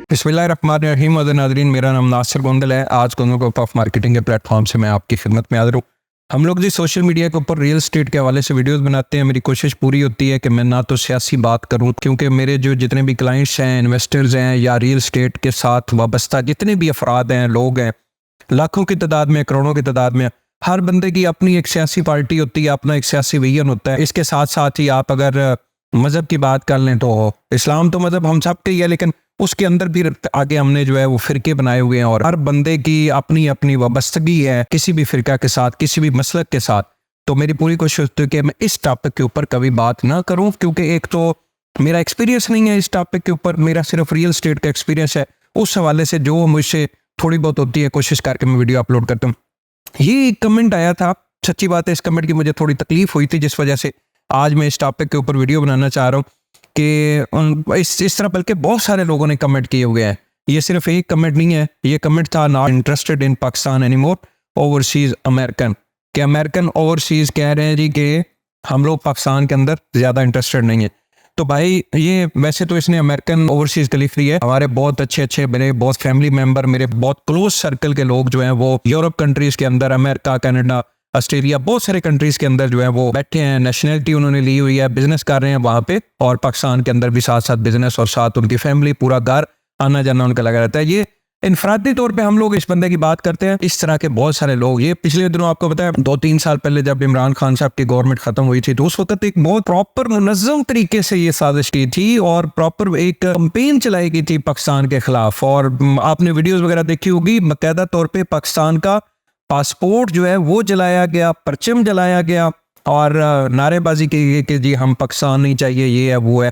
बिस्मिल्लाहिर्रहमानिर्रहीम। नाज़रीन, मेरा नाम नासिर गोंदल है। आज ग्रुप ऑफ मार्केटिंग के प्लेटफॉर्म से मैं आपकी खिदमत में हाज़िर हूँ। हम लोग जी सोशल मीडिया के ऊपर रियल एस्टेट के हवाले से वीडियोस बनाते हैं। मेरी कोशिश पूरी होती है कि मैं ना तो सियासी बात करूँ, क्योंकि मेरे जो जितने भी क्लाइंट्स हैं, इन्वेस्टर्स हैं, या रियल एस्टेट के साथ वाबस्ता जितने भी अफराद हैं, लोग हैं, लाखों की तादाद में, करोड़ों की तादाद में। हर बंदे की अपनी एक सियासी पार्टी होती है, अपना एक सियासी विजन होता है। इसके साथ साथ ही आप अगर मज़हब की बात कर लें तो इस्लाम तो मज़हब हम सब के ही है, लेकिन उसके अंदर भी आगे हमने जो है वो फ़िरके बनाए हुए हैं, और हर बंदे की अपनी अपनी वाबस्तगी है किसी भी फ़िरका के साथ, किसी भी मसलक के साथ। तो मेरी पूरी कोशिश होती है कि मैं इस टॉपिक के ऊपर कभी बात ना करूं, क्योंकि एक तो मेरा एक्सपीरियंस नहीं है इस टॉपिक के ऊपर, मेरा सिर्फ रियल एस्टेट का एक्सपीरियंस है। उस हवाले से जो मुझसे थोड़ी बहुत होती है कोशिश करके मैं वीडियो अपलोड करता हूँ। ये एक कमेंट आया था, सच्ची बात है, इस कमेंट की मुझे थोड़ी तकलीफ हुई थी, जिस वजह से आज मैं इस टॉपिक के ऊपर वीडियो बनाना चाह रहा हूँ कि इस तरह बल्कि बहुत सारे लोगों ने कमेंट किए हुए हैं। ये सिर्फ एक कमेंट नहीं है, ये कमेंट था not interested in Pakistan anymore overseas American, कि अमेरिकन ओवरसीज कह रहे हैं जी कि हम लोग पाकिस्तान के अंदर ज़्यादा इंटरेस्टेड नहीं है। तो भाई ये वैसे तो इसने अमेरिकन ओवरसीज का लिख लिया है। हमारे बहुत अच्छे मेरे बहुत फैमिली मेम्बर, मेरे बहुत क्लोज सर्कल के लोग जो हैं वो यूरोप कंट्रीज़ के अंदर, अमेरिका, कनाडा, ऑस्ट्रेलिया, बहुत सारे कंट्रीज़ के अंदर जो है वो बैठे हैं। नेशनलिटी उन्होंने ली हुई है, बिजनेस कर रहे हैं वहाँ पे, और पाकिस्तान के अंदर भी साथ साथ बिजनेस और साथ उनकी फैमिली, पूरा घर आना जाना उनका लगा रहता है। ये इनफरादी तौर पे हम लोग इस बंदे की बात करते हैं। इस तरह के बहुत सारे लोग, ये पिछले दिनों आपको पता है 2-3 साल पहले जब इमरान खान साहब की गवर्नमेंट खत्म हुई थी, तो उस वक्त एक बहुत प्रॉपर मुनज़्ज़म तरीके से ये साजिश की थी और प्रॉपर एक कैंपेन चलाई गई थी पाकिस्तान के खिलाफ। और आपने वीडियोस वगैरह देखी होगी, बाकायदा तौर पर पाकिस्तान का पासपोर्ट जो है वो जलाया गया, परचम जलाया गया, और नारेबाजी की गई कि जी हम पाकिस्तान नहीं चाहिए, ये है वो है।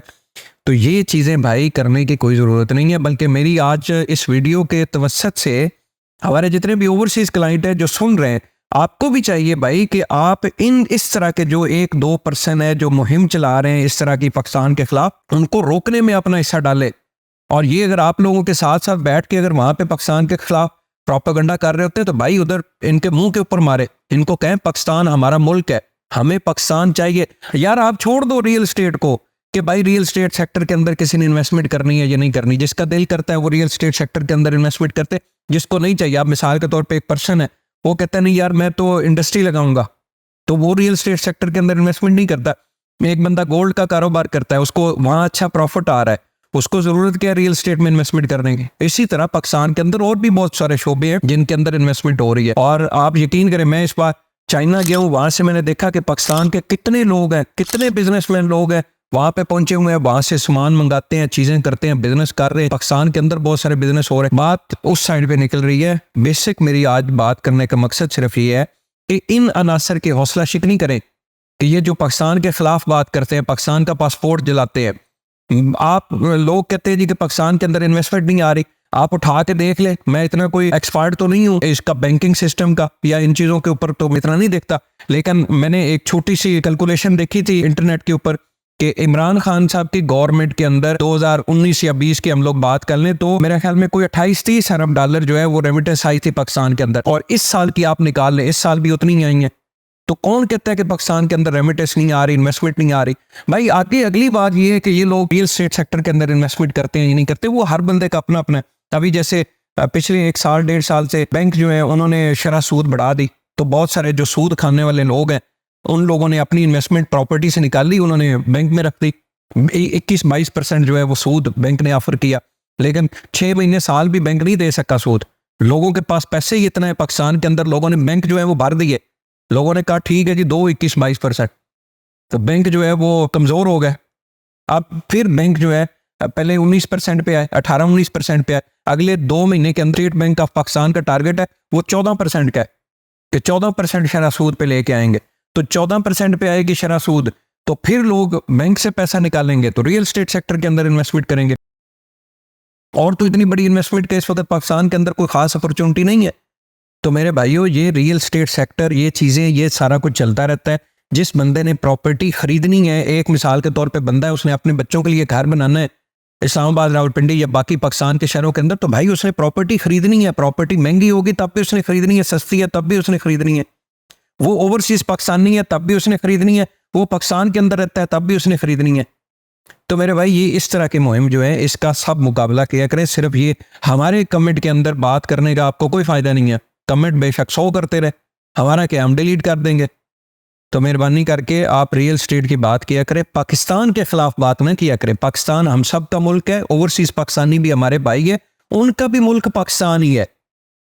तो ये चीज़ें भाई करने की कोई ज़रूरत नहीं है, बल्कि मेरी आज इस वीडियो के तवस्सत से हमारे जितने भी ओवरसीज़ क्लाइंट हैं जो सुन रहे हैं, आपको भी चाहिए भाई कि आप इस तरह के जो 1-2% है जो मुहिम चला रहे हैं इस तरह की पाकिस्तान के खिलाफ, उनको रोकने में अपना हिस्सा डालें। और ये अगर आप लोगों के साथ साथ बैठ के अगर वहाँ पे पाकिस्तान के खिलाफ प्रोपेगेंडा कर रहे होते हैं, तो भाई उधर इनके मुंह के ऊपर मारे, इनको कहें पाकिस्तान हमारा मुल्क है, हमें पाकिस्तान चाहिए। यार आप छोड़ दो रियल एस्टेट को कि भाई रियल एस्टेट सेक्टर के अंदर किसी ने इन्वेस्टमेंट करनी है या नहीं करनी। जिसका दिल करता है वो रियल एस्टेट सेक्टर के अंदर इन्वेस्टमेंट करते, जिसको नहीं चाहिए। आप मिसाल के तौर पे एक पर्सन है, वो कहता है नहीं यार मैं तो इंडस्ट्री लगाऊंगा, तो वो रियल एस्टेट सेक्टर के अंदर इन्वेस्टमेंट नहीं करता। एक बंदा गोल्ड का कारोबार करता है, उसको वहाँ अच्छा प्रॉफिट आ रहा है, उसको जरूरत क्या है रियल एस्टेट में इन्वेस्टमेंट करने की। इसी तरह पाकिस्तान के अंदर और भी बहुत सारे शोबे हैं जिनके अंदर इन्वेस्टमेंट हो रही है। और आप यकीन करें, मैं इस बार चाइना गया हूँ, वहां से मैंने देखा कि पाकिस्तान के कितने लोग हैं, कितने बिजनेसमैन लोग हैं वहां पे पहुंचे हुए हैं, वहां से सामान मंगाते हैं, चीजें करते हैं, बिजनेस कर रहे हैं। पाकिस्तान के अंदर बहुत सारे बिजनेस हो रहे हैं। बात उस साइड पे निकल रही है। बेसिक मेरी आज बात करने का मकसद सिर्फ ये है कि इन अनासर की हौसला शिकनी करें कि ये जो पाकिस्तान के खिलाफ बात करते हैं, पाकिस्तान का पासपोर्ट जलाते हैं। आप लोग कहते हैं जी कि पाकिस्तान के अंदर इन्वेस्टमेंट नहीं आ रही, आप उठा के देख ले। मैं इतना कोई एक्सपर्ट तो नहीं हूँ इसका, बैंकिंग सिस्टम का या इन चीज़ों के ऊपर तो इतना नहीं देखता, लेकिन मैंने एक छोटी सी कैलकुलेशन देखी थी इंटरनेट के ऊपर कि इमरान खान साहब की गवर्नमेंट के अंदर 2019 या 20 की हम लोग बात कर लें तो मेरे ख्याल में कोई 28-30 अरब डॉलर जो है वो रेमिटेंस आई थी पाकिस्तान के अंदर। और इस साल की आप निकाल लें, इस साल भी उतनी ही आई है। तो कौन कहता है कि पाकिस्तान के अंदर रेमिटेंस नहीं आ रही, इन्वेस्टमेंट नहीं आ रही? भाई आगे अगली बात ये है कि ये लोग रियल एस्टेट सेक्टर के अंदर इन्वेस्टमेंट करते हैं या नहीं करते, वो हर बंदे का अपना अपना है। अभी जैसे पिछले 1 साल 1.5 साल से बैंक जो है उन्होंने शरह सूद बढ़ा दी, तो बहुत सारे जो सूद खाने वाले लोग हैं उन लोगों ने अपनी इन्वेस्टमेंट प्रॉपर्टी से निकाल ली, उन्होंने बैंक में रख दी। 21-22% जो है वो सूद बैंक ने ऑफर किया, लेकिन 6 महीने साल भी बैंक नहीं दे सका सूद। लोगों के पास पैसे ही इतना है पाकिस्तान के अंदर, लोगों ने बैंक जो है वो भर दिए। लोगों ने कहा ठीक है जी 21-22%, तो बैंक जो है वो कमज़ोर हो गए। अब फिर बैंक जो है पहले 19% पे आए, 18-19% पे आए। अगले 2 महीने के अंदर स्टेट बैंक ऑफ पाकिस्तान का टारगेट है वो 14% का है कि 14% शरह सूद पे लेके आएंगे। तो 14% पे आएगी शरह सूद, तो फिर लोग बैंक से पैसा निकालेंगे तो रियल एस्टेट सेक्टर के अंदर इन्वेस्टमेंट करेंगे। और तो इतनी बड़ी इन्वेस्टमेंट का इस वक्त पाकिस्तान के अंदर कोई खास अपॉर्चुनिटी नहीं है। तो मेरे भाइयों, ये रियल एस्टेट सेक्टर, ये चीज़ें, ये सारा कुछ चलता रहता है। जिस बंदे ने प्रॉपर्टी खरीदनी है, एक मिसाल के तौर पे बंदा है, उसने अपने बच्चों के लिए घर बनाना है इस्लामाबाद, रावलपिंडी या बाकी पाकिस्तान के शहरों के अंदर, तो भाई उसने प्रॉपर्टी खरीदनी है। प्रॉपर्टी महंगी होगी तब भी उसने खरीदनी है, सस्ती है तब भी उसने खरीदनी है। वो ओवरसीज पाकिस्तानी है तब भी उसने खरीदनी है, वो पाकिस्तान के अंदर रहता है तब भी उसने खरीदनी है। तो मेरे भाई ये इस तरह की मुहिम जो है इसका सब मुकाबला किया करें। सिर्फ ये हमारे कमेंट के अंदर बात करने का आपको कोई फायदा नहीं है। कमेंट बेशक 100 करते रहे, हमारा क्या, हम डिलीट कर देंगे। तो मेहरबानी करके आप रियल स्टेट की बात किया करें, पाकिस्तान के खिलाफ बात ना किया करें। पाकिस्तान हम सब का मुल्क है, ओवरसीज पाकिस्तानी भी हमारे भाई है, उनका भी मुल्क पाकिस्तान ही है।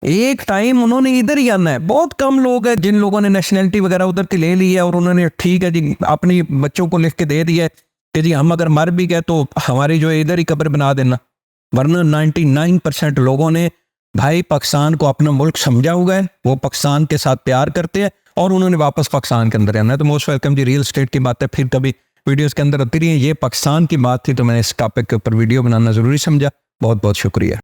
एक टाइम उन्होंने इधर ही आना है। बहुत कम लोग हैं जिन लोगों ने नेशनैलिटी वगैरह उधर की ले ली है और उन्होंने ठीक है जी अपनी बच्चों को लिख के दे दिया है कि जी हम अगर मर भी गए तो हमारी जो है इधर ही कब्र बना देना। वरना 99% लोगों ने भाई पाकिस्तान को अपना मुल्क समझा हुआ है, वो पाकिस्तान के साथ प्यार करते हैं और उन्होंने वापस पाकिस्तान के अंदर आना है। तो मोस्ट वेलकम जी। रियल स्टेट की बातें फिर कभी वीडियोस के अंदर होती रही हैं। ये पाकिस्तान की बात थी तो मैंने इस टॉपिक के ऊपर वीडियो बनाना ज़रूरी समझा। बहुत बहुत शुक्रिया।